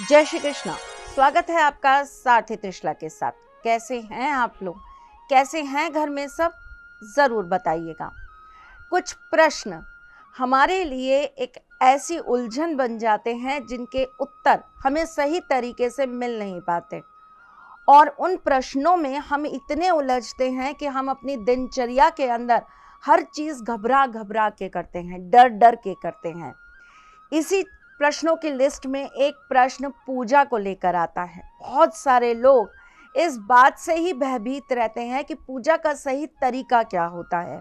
जय श्री कृष्णा। स्वागत है आपका सारथी त्रिशला के साथ। कैसे हैं आप लोग? कैसे हैं घर में सब? ज़रूर बताइएगा। कुछ प्रश्न हमारे लिए एक ऐसी उलझन बन जाते हैं जिनके उत्तर हमें सही तरीके से मिल नहीं पाते, और उन प्रश्नों में हम इतने उलझते हैं कि हम अपनी दिनचर्या के अंदर हर चीज़ घबरा घबरा के करते हैं, डर डर के करते हैं। इसी प्रश्नों की लिस्ट में एक प्रश्न पूजा को लेकर आता है। बहुत सारे लोग इस बात से ही भयभीत रहते हैं कि पूजा का सही तरीका क्या होता है,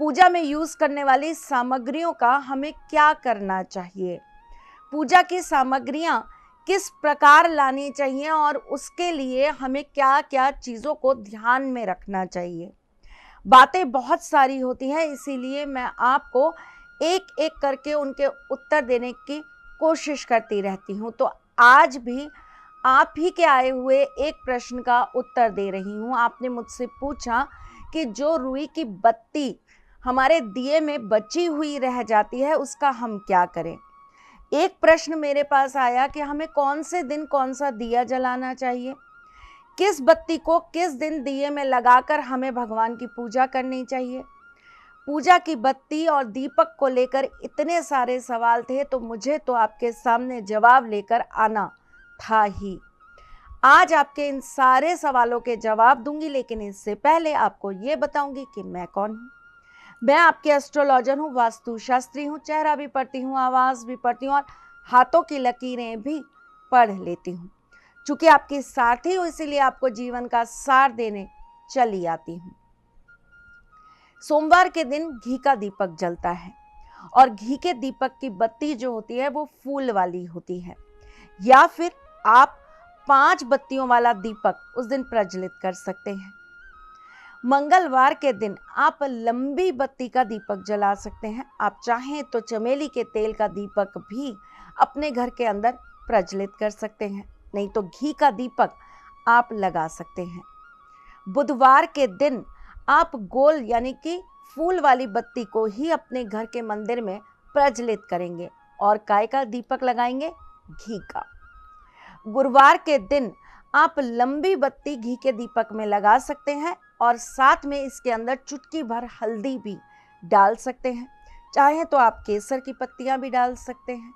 पूजा में यूज़ करने वाली सामग्रियों का हमें क्या करना चाहिए, पूजा की सामग्रियाँ किस प्रकार लानी चाहिए और उसके लिए हमें क्या क्या चीज़ों को ध्यान में रखना चाहिए। बातें बहुत सारी होती हैं, इसीलिए मैं आपको एक एक करके उनके उत्तर देने की कोशिश करती रहती हूँ। तो आज भी आप ही के आए हुए एक प्रश्न का उत्तर दे रही हूँ। आपने मुझसे पूछा कि जो रुई की बत्ती हमारे दिए में बची हुई रह जाती है उसका हम क्या करें। एक प्रश्न मेरे पास आया कि हमें कौन से दिन कौन सा दिया जलाना चाहिए, किस बत्ती को किस दिन दिए में लगाकर हमें भगवान की पूजा करनी चाहिए। पूजा की बत्ती और दीपक को लेकर इतने सारे सवाल थे, तो मुझे तो आपके सामने जवाब लेकर आना था ही। आज आपके इन सारे सवालों के जवाब दूंगी, लेकिन इससे पहले आपको ये बताऊंगी कि मैं कौन हूँ। मैं आपकी एस्ट्रोलॉजर हूँ, वास्तुशास्त्री हूँ, चेहरा भी पढ़ती हूँ, आवाज़ भी पढ़ती हूँ और हाथों की लकीरें भी पढ़ लेती हूँ। चूँकि आपकी सारथी हूँ, इसीलिए आपको जीवन का सार देने चली आती हूँ। सोमवार के दिन घी का दीपक जलता है और घी के दीपक की बत्ती जो होती है वो फूल वाली होती है, या फिर आप 5 बत्तियों वाला दीपक उस दिन प्रज्वलित कर सकते हैं। मंगलवार के दिन आप लंबी बत्ती का दीपक जला सकते हैं। आप चाहें तो चमेली के तेल का दीपक भी अपने घर के अंदर प्रज्वलित कर सकते हैं, नहीं तो घी का दीपक आप लगा सकते हैं। बुधवार के दिन आप गोल यानी कि फूल वाली बत्ती को ही अपने घर के मंदिर में प्रज्वलित करेंगे और काय का दीपक लगाएंगे? घी का। गुरुवार के दिन आप लंबी बत्ती घी के दीपक में लगा सकते हैं और साथ में इसके अंदर चुटकी भर हल्दी भी डाल सकते हैं। चाहे तो आप केसर की पत्तियां भी डाल सकते हैं।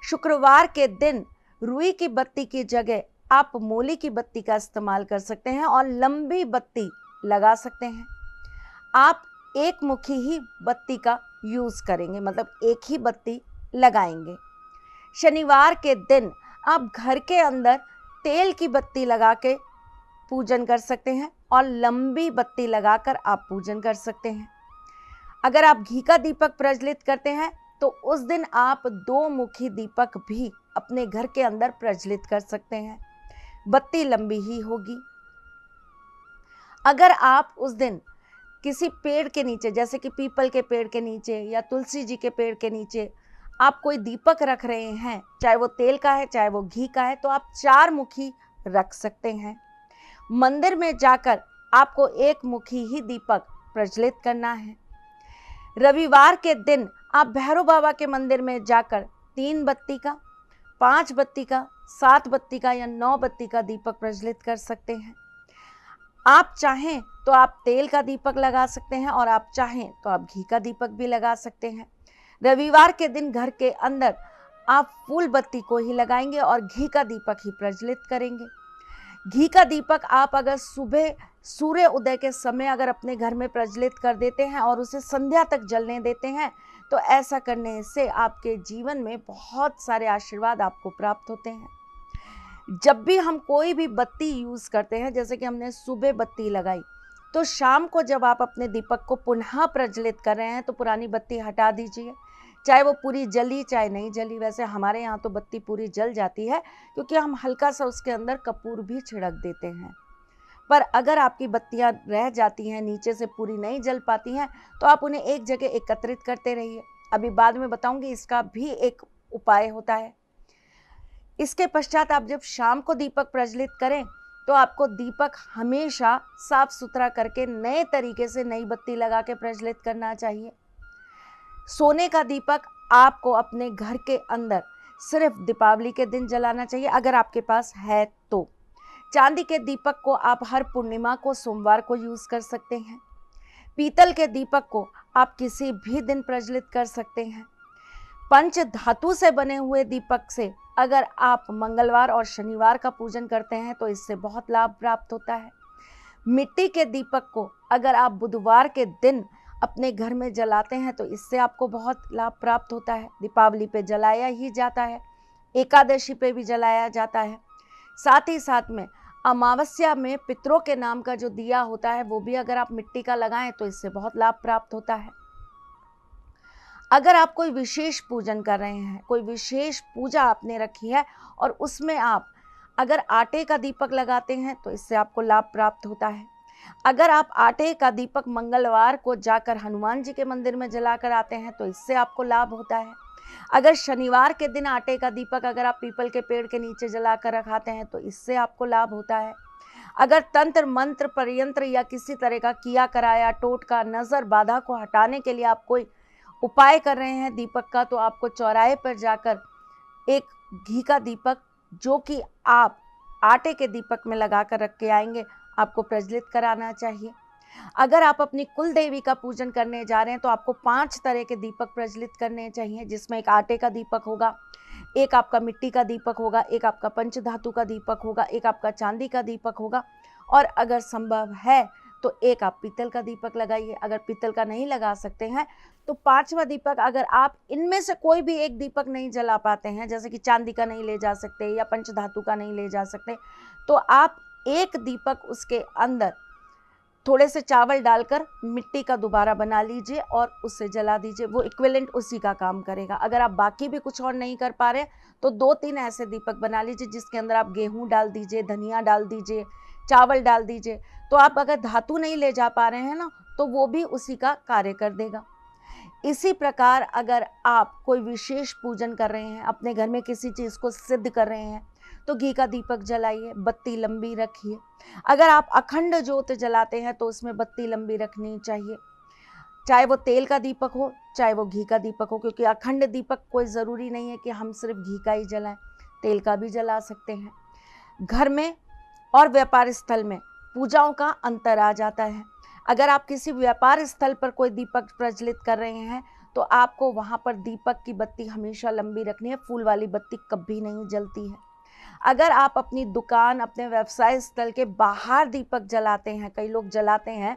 शुक्रवार के दिन रुई की बत्ती की जगह आप मोली की बत्ती का इस्तेमाल कर सकते हैं और लंबी बत्ती लगा सकते हैं। आप एक मुखी ही बत्ती का यूज़ करेंगे, मतलब एक ही बत्ती लगाएंगे। शनिवार के दिन आप घर के अंदर तेल की बत्ती लगा के पूजन कर सकते हैं और लंबी बत्ती लगाकर आप पूजन कर सकते हैं। अगर आप घी का दीपक प्रज्वलित करते हैं तो उस दिन आप 2 मुखी दीपक भी अपने घर के अंदर प्रज्वलित कर सकते हैं। बत्ती लंबी ही होगी। अगर आप उस दिन किसी पेड़ के नीचे, जैसे कि पीपल के पेड़ के नीचे या तुलसी जी के पेड़ के नीचे आप कोई दीपक रख रहे हैं, चाहे वो तेल का है चाहे वो घी का है, तो आप 4 मुखी रख सकते हैं। मंदिर में जाकर आपको एक मुखी ही दीपक प्रज्वलित करना है। रविवार के दिन आप भैरव बाबा के मंदिर में जाकर 3 बत्ती का, 5 बत्ती का, 7 बत्ती का या 9 बत्ती का दीपक प्रज्वलित कर सकते हैं। आप चाहें तो आप तेल का दीपक लगा सकते हैं और आप चाहें तो आप घी का दीपक भी लगा सकते हैं। रविवार के दिन घर के अंदर आप फूल बत्ती को ही लगाएंगे और घी का दीपक ही प्रज्वलित करेंगे। घी का दीपक आप अगर सुबह सूर्य उदय के समय अगर अपने घर में प्रज्वलित कर देते हैं और उसे संध्या तक जलने देते हैं, तो ऐसा करने से आपके जीवन में बहुत सारे आशीर्वाद आपको प्राप्त होते हैं। जब भी हम कोई भी बत्ती यूज़ करते हैं, जैसे कि हमने सुबह बत्ती लगाई, तो शाम को जब आप अपने दीपक को पुनः प्रज्वलित कर रहे हैं तो पुरानी बत्ती हटा दीजिए, चाहे वो पूरी जली चाहे नहीं जली। वैसे हमारे यहाँ तो बत्ती पूरी जल जाती है क्योंकि हम हल्का सा उसके अंदर कपूर भी छिड़क देते हैं। पर अगर आपकी बत्तियाँ रह जाती हैं, नीचे से पूरी नहीं जल पाती हैं, तो आप उन्हें एक जगह एकत्रित करते रहिए। अभी बाद में बताऊंगी इसका भी एक उपाय होता है। इसके पश्चात आप जब शाम को दीपक प्रज्वलित करें तो आपको दीपक हमेशा साफ सुथरा करके नए तरीके से नई बत्ती लगा के प्रज्वलित करना चाहिए। सोने का दीपक आपको अपने घर के अंदर सिर्फ दीपावली के दिन जलाना चाहिए अगर आपके पास है तो। चांदी के दीपक को आप हर पूर्णिमा को सोमवार को यूज़ कर सकते हैं। पीतल के दीपक को आप किसी भी दिन प्रज्वलित कर सकते हैं। पंच धातु से बने हुए दीपक से अगर आप मंगलवार और शनिवार का पूजन करते हैं तो इससे बहुत लाभ प्राप्त होता है। मिट्टी के दीपक को अगर आप बुधवार के दिन अपने घर में जलाते हैं तो इससे आपको बहुत लाभ प्राप्त होता है। दीपावली पे जलाया ही जाता है, एकादशी पे भी जलाया जाता है। साथ ही साथ में अमावस्या में पितरों के नाम का जो दिया होता है वो भी अगर आप मिट्टी का लगाएं तो इससे बहुत लाभ प्राप्त होता है। अगर आप कोई विशेष पूजन कर रहे हैं, कोई विशेष पूजा आपने रखी है और उसमें आप अगर आटे का दीपक लगाते हैं तो इससे आपको लाभ प्राप्त होता है। अगर आप आटे का दीपक मंगलवार को जाकर हनुमान जी के मंदिर में जलाकर आते हैं तो इससे आपको लाभ होता है। अगर शनिवार के दिन आटे का दीपक अगर आप पीपल के पेड़ के नीचे जलाकर रखाते हैं तो इससे आपको लाभ होता है। अगर तंत्र मंत्र परयंत्र या किसी तरह का किया कराया टोटका नज़र बाधा को हटाने के लिए आप कोई उपाय कर रहे हैं दीपक का, तो आपको चौराहे पर जाकर एक घी का दीपक जो कि आप आटे के दीपक में लगा कर रख के आएंगे, आपको प्रज्वलित कराना चाहिए। अगर आप अपनी कुल देवी का पूजन करने जा रहे हैं तो आपको 5 तरह के दीपक प्रज्वलित करने चाहिए, जिसमें एक आटे का दीपक होगा, एक आपका मिट्टी का दीपक होगा, एक आपका पंचधातु का दीपक होगा, एक आपका चांदी का दीपक होगा और अगर संभव है तो एक आप पीतल का दीपक लगाइए। अगर पीतल का नहीं लगा सकते हैं तो 5वां दीपक, अगर आप इनमें से कोई भी एक दीपक नहीं जला पाते हैं, जैसे कि चांदी का नहीं ले जा सकते या पंचधातु का नहीं ले जा सकते, तो आप एक दीपक उसके अंदर थोड़े से चावल डालकर मिट्टी का दोबारा बना लीजिए और उससे जला दीजिए, वो इक्विवेलेंट उसी का काम करेगा। अगर आप बाकी भी कुछ और नहीं कर पा रहे तो 2-3 ऐसे दीपक बना लीजिए जिसके अंदर आप गेहूं डाल दीजिए, धनिया डाल दीजिए, चावल डाल दीजिए। तो आप अगर धातु नहीं ले जा पा रहे हैं ना तो वो भी उसी का कार्य कर देगा। इसी प्रकार अगर आप कोई विशेष पूजन कर रहे हैं, अपने घर में किसी चीज़ को सिद्ध कर रहे हैं तो घी का दीपक जलाइए, बत्ती लंबी रखिए। अगर आप अखंड ज्योत जलाते हैं तो उसमें बत्ती लंबी रखनी चाहिए, चाहे वो तेल का दीपक हो चाहे वो घी का दीपक हो, क्योंकि अखंड दीपक कोई ज़रूरी नहीं है कि हम सिर्फ घी का ही जलाएं, तेल का भी जला सकते हैं। घर में और व्यापार स्थल में पूजाओं का अंतर आ जाता है। अगर आप किसी व्यापार स्थल पर कोई दीपक प्रज्वलित कर रहे हैं तो आपको वहाँ पर दीपक की बत्ती हमेशा लंबी रखनी है, फूल वाली बत्ती कभी नहीं जलती है। अगर आप अपनी दुकान, अपने व्यवसाय स्थल के बाहर दीपक जलाते हैं, कई लोग जलाते हैं,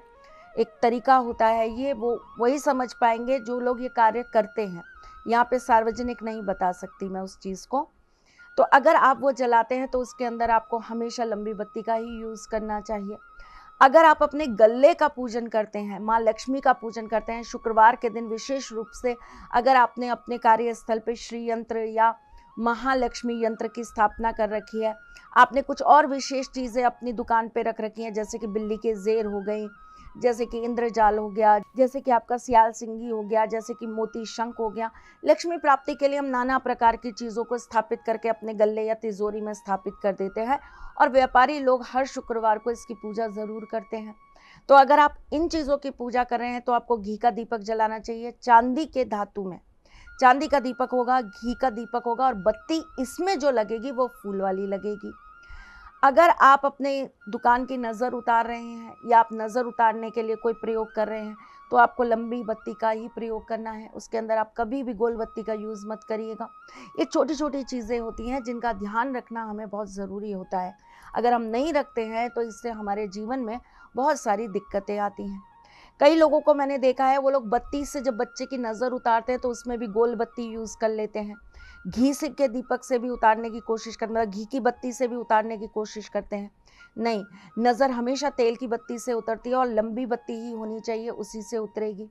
एक तरीका होता है ये, वो वही समझ पाएंगे जो लोग ये कार्य करते हैं। यहाँ पे सार्वजनिक नहीं बता सकती मैं उस चीज़ को। तो अगर आप वो जलाते हैं तो उसके अंदर आपको हमेशा लंबी बत्ती का ही यूज़ करना चाहिए। अगर आप अपने गले का पूजन करते हैं, माँ लक्ष्मी का पूजन करते हैं, शुक्रवार के दिन विशेष रूप से अगर आपने अपने कार्यस्थल पे श्री यंत्र या महालक्ष्मी यंत्र की स्थापना कर रखी है, आपने कुछ और विशेष चीज़ें अपनी दुकान पे रख रखी हैं, जैसे कि बिल्ली के ज़ेर हो गई, जैसे कि इंद्रजाल हो गया, जैसे कि आपका सियाल सिंगी हो गया, जैसे कि मोती शंख हो गया। लक्ष्मी प्राप्ति के लिए हम नाना प्रकार की चीज़ों को स्थापित करके अपने गले या तिजोरी में स्थापित कर देते हैं और व्यापारी लोग हर शुक्रवार को इसकी पूजा ज़रूर करते हैं। तो अगर आप इन चीज़ों की पूजा कर रहे हैं तो आपको घी का दीपक जलाना चाहिए, चांदी के धातु में चांदी का दीपक होगा, घी का दीपक होगा और बत्ती इसमें जो लगेगी वो फूल वाली लगेगी। अगर आप अपने दुकान की नज़र उतार रहे हैं या आप नज़र उतारने के लिए कोई प्रयोग कर रहे हैं तो आपको लंबी बत्ती का ही प्रयोग करना है, उसके अंदर आप कभी भी गोल बत्ती का यूज़ मत करिएगा। ये छोटी छोटी चीज़ें होती हैं जिनका ध्यान रखना हमें बहुत ज़रूरी होता है। अगर हम नहीं रखते हैं तो इससे हमारे जीवन में बहुत सारी दिक्कतें आती हैं। कई लोगों को मैंने देखा है, वो लोग बत्ती से जब बच्चे की नज़र उतारते हैं तो उसमें भी गोल बत्ती यूज़ कर लेते हैं, घी से के दीपक से भी उतारने की कोशिश करते हैं, मतलब घी की बत्ती से भी उतारने की कोशिश करते हैं। नहीं, नज़र हमेशा तेल की बत्ती से उतरती है और लंबी बत्ती ही होनी चाहिए, उसी से उतरेगी।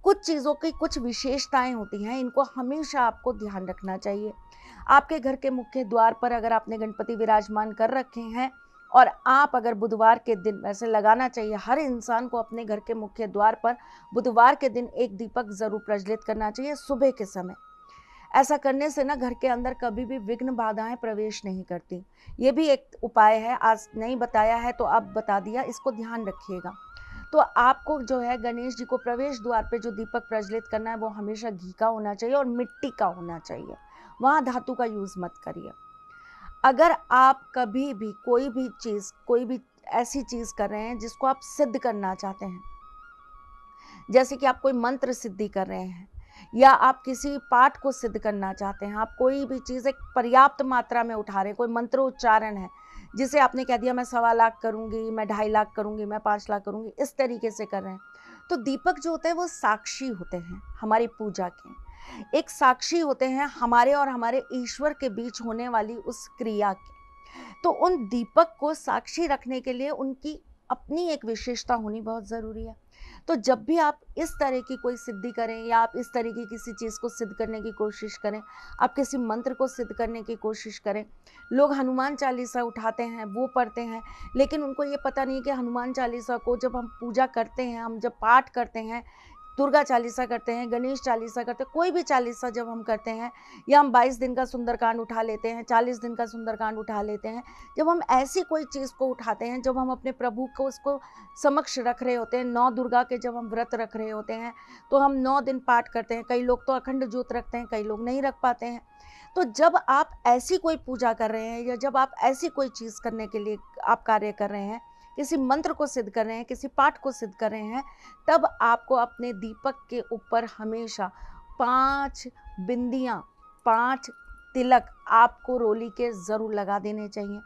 कुछ चीज़ों की कुछ विशेषताएं होती हैं, इनको हमेशा आपको ध्यान रखना चाहिए। आपके घर के मुख्य द्वार पर अगर आपने गणपति विराजमान कर रखे हैं और आप अगर बुधवार के दिन, वैसे लगाना चाहिए हर इंसान को अपने घर के मुख्य द्वार पर बुधवार के दिन एक दीपक ज़रूर प्रज्वलित करना चाहिए सुबह के समय। ऐसा करने से ना घर के अंदर कभी भी विघ्न बाधाएं प्रवेश नहीं करती। ये भी एक उपाय है, आज नहीं बताया है तो अब बता दिया, इसको ध्यान रखिएगा। तो आपको जो है गणेश जी को प्रवेश द्वार पे जो दीपक प्रज्वलित करना है वो हमेशा घी का होना चाहिए और मिट्टी का होना चाहिए, वहाँ धातु का यूज़ मत करिए। अगर आप कभी भी कोई भी ऐसी चीज़ कर रहे हैं जिसको आप सिद्ध करना चाहते हैं, जैसे कि आप कोई मंत्र सिद्धि कर रहे हैं या आप किसी पाठ को सिद्ध करना चाहते हैं, आप कोई भी चीज़ एक पर्याप्त मात्रा में उठा रहे हैं, कोई मंत्रोच्चारण है जिसे आपने कह दिया मैं 1.25 लाख करूँगी, मैं 2.5 लाख करूँगी, मैं 5 लाख करूँगी, इस तरीके से कर रहे हैं, तो दीपक जो होते हैं वो साक्षी होते हैं हमारी पूजा के, एक साक्षी होते हैं हमारे और हमारे ईश्वर के बीच होने वाली उस क्रिया के। तो उन दीपक को साक्षी रखने के लिए उनकी अपनी एक विशेषता होनी बहुत ज़रूरी है। तो जब भी आप इस तरह की कोई सिद्धि करें या आप इस तरह की किसी चीज़ को सिद्ध करने की कोशिश करें, आप किसी मंत्र को सिद्ध करने की कोशिश करें, लोग हनुमान चालीसा उठाते हैं, वो पढ़ते हैं, लेकिन उनको ये पता नहीं कि हनुमान चालीसा को जब हम पूजा करते हैं, हम जब पाठ करते हैं, दुर्गा चालीसा करते हैं, गणेश चालीसा करते हैं, कोई भी चालीसा जब हम करते हैं या हम 22 दिन का सुंदरकांड उठा लेते हैं, 40 दिन का सुंदरकांड उठा लेते हैं, जब हम ऐसी कोई चीज़ को उठाते हैं, जब हम अपने प्रभु को उसको समक्ष रख रहे होते हैं, 9 दुर्गा के जब हम व्रत रख रहे होते हैं, तो हम 9 दिन पाठ करते हैं। कई लोग तो अखंड ज्योत रखते हैं, कई लोग नहीं रख पाते हैं। तो जब आप ऐसी कोई पूजा कर रहे हैं या जब आप ऐसी कोई चीज़ करने के लिए आप कार्य कर रहे हैं, किसी मंत्र को सिद्ध कर रहे हैं, किसी पाठ को सिद्ध कर रहे हैं, तब आपको अपने दीपक के ऊपर हमेशा 5 बिंदियाँ, 5 तिलक आपको रोली के ज़रूर लगा देने चाहिए।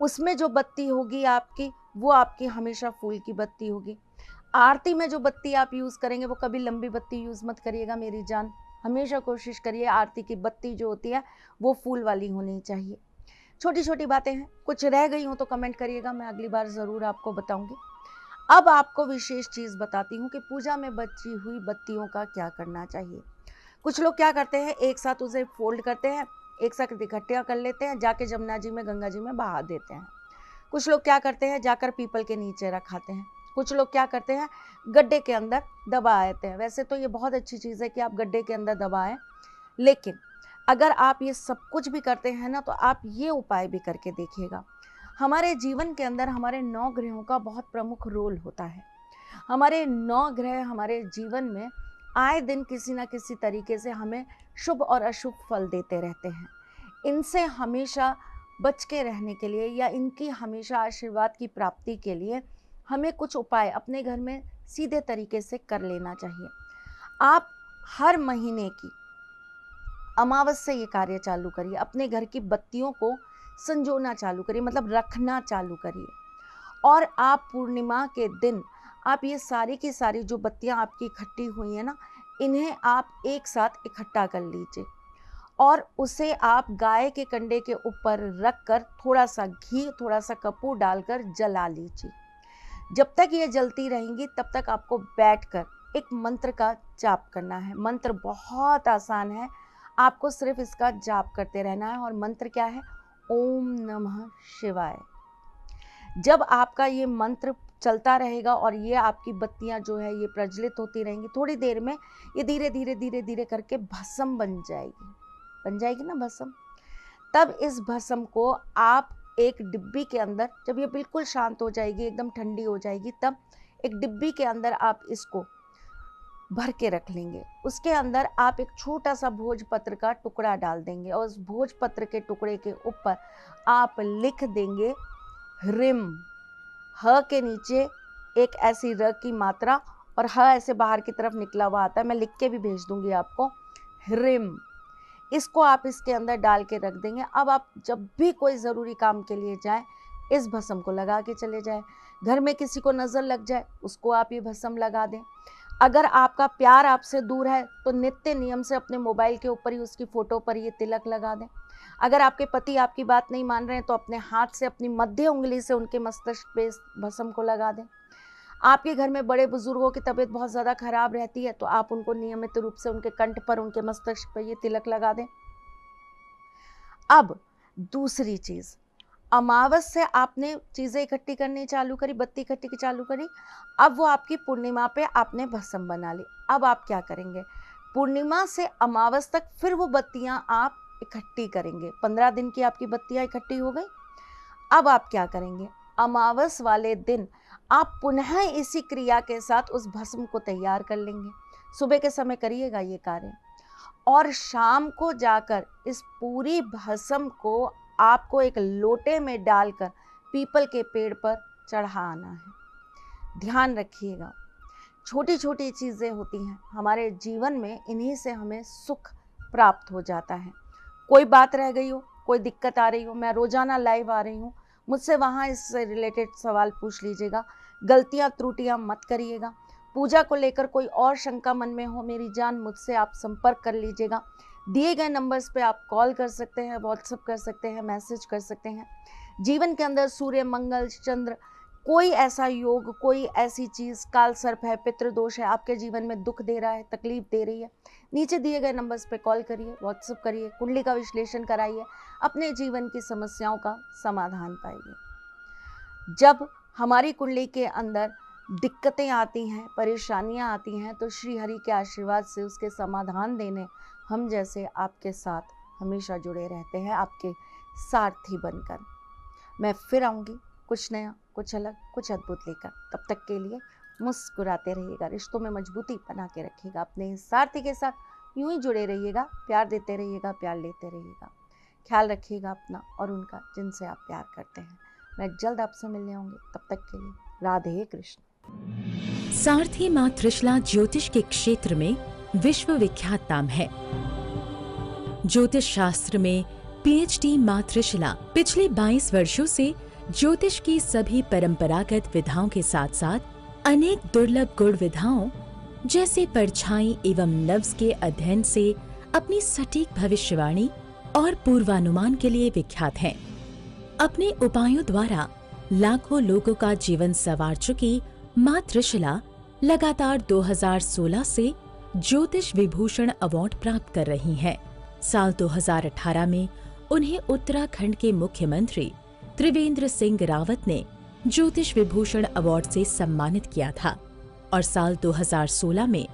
उसमें जो बत्ती होगी आपकी, वो आपकी हमेशा फूल की बत्ती होगी। आरती में जो बत्ती आप यूज़ करेंगे वो कभी लंबी बत्ती यूज़ मत करिएगा मेरी जान। हमेशा कोशिश करिए आरती की बत्ती जो होती है वो फूल वाली होनी चाहिए। छोटी छोटी बातें हैं, कुछ रह गई हो तो कमेंट करिएगा, मैं अगली बार ज़रूर आपको बताऊंगी। अब आपको विशेष चीज़ बताती हूँ कि पूजा में बची हुई बत्तियों का क्या करना चाहिए। कुछ लोग क्या करते हैं, एक साथ उसे फोल्ड करते हैं, एक साथ इकट्ठा कर लेते हैं, जाके जमुना जी में, गंगा जी में बहा देते हैं। कुछ लोग क्या करते हैं, जाकर पीपल के नीचे रखाते हैं। कुछ लोग क्या करते हैं, गड्ढे के अंदर दबा देते हैं। वैसे तो ये बहुत अच्छी चीज़ है कि आप गड्ढे के अंदर दबाएं, लेकिन अगर आप ये सब कुछ भी करते हैं ना, तो आप ये उपाय भी करके देखिएगा। हमारे जीवन के अंदर हमारे 9 ग्रहों का बहुत प्रमुख रोल होता है। हमारे 9 ग्रह हमारे जीवन में आए दिन किसी ना किसी तरीके से हमें शुभ और अशुभ फल देते रहते हैं। इनसे हमेशा बच के रहने के लिए या इनकी हमेशा आशीर्वाद की प्राप्ति के लिए हमें कुछ उपाय अपने घर में सीधे तरीके से कर लेना चाहिए। आप हर महीने की अमावस से ये कार्य चालू करिए, अपने घर की बत्तियों को संजोना चालू करिए, मतलब रखना चालू करिए। और आप पूर्णिमा के दिन आप ये सारी की सारी जो बत्तियां आपकी इकट्ठी हुई हैं ना, इन्हें आप एक साथ इकट्ठा कर लीजिए और उसे आप गाय के कंडे के ऊपर रख कर थोड़ा सा घी, थोड़ा सा कपूर डालकर जला लीजिए। जब तक ये जलती रहेंगी तब तक आपको बैठकर एक मंत्र का जाप करना है। मंत्र बहुत आसान है, आपको सिर्फ इसका जाप करते रहना है। और मंत्र क्या है, ओम नमः शिवाय। जब आपका ये मंत्र चलता रहेगा और ये आपकी बत्तियां जो है ये प्रज्वलित होती रहेंगी, थोड़ी देर में ये धीरे धीरे धीरे धीरे करके भस्म बन जाएगी ना भस्म। तब इस भस्म को आप एक डिब्बी के अंदर, जब ये बिल्कुल शांत हो जाएगी, एकदम ठंडी हो जाएगी, तब एक डिब्बी के अंदर आप इसको भर के रख लेंगे। उसके अंदर आप एक छोटा सा भोजपत्र का टुकड़ा डाल देंगे और उस भोजपत्र के टुकड़े के ऊपर आप लिख देंगे ह्रीम। ह के नीचे एक ऐसी र की मात्रा और ह ऐसे बाहर की तरफ निकला हुआ आता है, मैं लिख के भी भेज दूंगी आपको, ह्रीम। इसको आप इसके अंदर डाल के रख देंगे। अब आप जब भी कोई ज़रूरी काम के लिए जाएं, इस भस्म को लगा के चले जाएं। घर में किसी को नज़र लग जाए, उसको आप ये भस्म लगा दें। अगर आपका प्यार आपसे दूर है तो नित्य नियम से अपने मोबाइल के ऊपर ही उसकी फ़ोटो पर ये तिलक लगा दें। अगर आपके पति आपकी बात नहीं मान रहे हैं तो अपने हाथ से, अपनी मध्य उंगली से उनके मस्तिष्क पे इस भस्म को लगा दें। आपके घर में बड़े बुजुर्गों की तबीयत बहुत ज़्यादा खराब रहती है तो आप उनको नियमित रूप से उनके कंठ पर, उनके मस्तिष्क पर ये तिलक लगा दें। अब दूसरी चीज़, अमावस से आपने चीज़ें इकट्ठी करनी चालू करी, बत्ती इकट्ठी की चालू करी, अब वो आपकी पूर्णिमा पे आपने भस्म बना ली। अब आप क्या करेंगे, पूर्णिमा से अमावस तक फिर वो बत्तियां आप इकट्ठी करेंगे। 15 दिन की आपकी बत्तियां इकट्ठी हो गई। अब आप क्या करेंगे, अमावस वाले दिन आप पुनः इसी क्रिया के साथ उस भस्म को तैयार कर लेंगे। सुबह के समय करिएगा ये कार्य। और शाम को जाकर इस पूरी भस्म को आपको एक लोटे में डालकर पीपल के पेड़ पर चढ़ाना है। ध्यान रखिएगा, छोटी छोटी चीज़ें होती हैं हमारे जीवन में, इन्हीं से हमें सुख प्राप्त हो जाता है। कोई बात रह गई हो, कोई दिक्कत आ रही हो, मैं रोज़ाना लाइव आ रही हूँ, मुझसे वहाँ इससे रिलेटेड सवाल पूछ लीजिएगा। गलतियाँ त्रुटियाँ मत करिएगा। पूजा को लेकर कोई और शंका मन में हो मेरी जान, मुझसे आप संपर्क कर लीजिएगा। दिए गए नंबर्स पे आप कॉल कर सकते हैं, व्हाट्सएप कर सकते हैं, मैसेज कर सकते हैं। जीवन के अंदर सूर्य, मंगल, चंद्र, कोई ऐसा योग, कोई ऐसी चीज़, काल सर्प है, पितृदोष है, आपके जीवन में दुख दे रहा है, तकलीफ दे रही है, नीचे दिए गए नंबर्स पे कॉल करिए, व्हाट्सएप करिए, कुंडली का विश्लेषण कराइए, अपने जीवन की समस्याओं का समाधान पाइए। जब हमारी कुंडली के अंदर दिक्कतें आती हैं, परेशानियां आती हैं, तो श्री हरि के आशीर्वाद से उसके समाधान देने हम जैसे आपके साथ हमेशा जुड़े रहते हैं, आपके सारथी बनकर। मैं फिर आऊँगी कुछ नया, कुछ अलग, कुछ अद्भुत लेकर। तब तक के लिए मुस्कुराते रहिएगा, रिश्तों में मजबूती बना के रखिएगा, अपने सारथी के साथ यूं ही जुड़े रहिएगा, प्यार देते रहिएगा, प्यार लेते रहिएगा। ख्याल रखिएगा अपना और उनका जिनसे आप प्यार करते हैं। मैं जल्द आपसे मिलने आऊँगी, तब तक के लिए राधे कृष्ण। सारथी मां त्रिशला ज्योतिष के क्षेत्र में विश्व विख्यात नाम है। ज्योतिष शास्त्र में पीएचडी मां त्रिशला पिछले 22 वर्षों से ज्योतिष की सभी परंपरागत विधाओं के साथ साथ अनेक दुर्लभ गुण विधाओं जैसे परछाई एवं नव्स के अध्ययन से अपनी सटीक भविष्यवाणी और पूर्वानुमान के लिए विख्यात हैं। अपने उपायों द्वारा लाखों लोगों का जीवन संवार चुकी मां त्रिशला लगातार 2016 से ज्योतिष विभूषण अवार्ड प्राप्त कर रही हैं। साल 2018 में उन्हें उत्तराखंड के मुख्यमंत्री त्रिवेंद्र सिंह रावत ने ज्योतिष विभूषण अवार्ड से सम्मानित किया था और साल 2016 में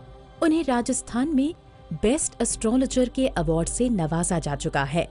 उन्हें राजस्थान में बेस्ट एस्ट्रोलॉजर के अवार्ड से नवाजा जा चुका है।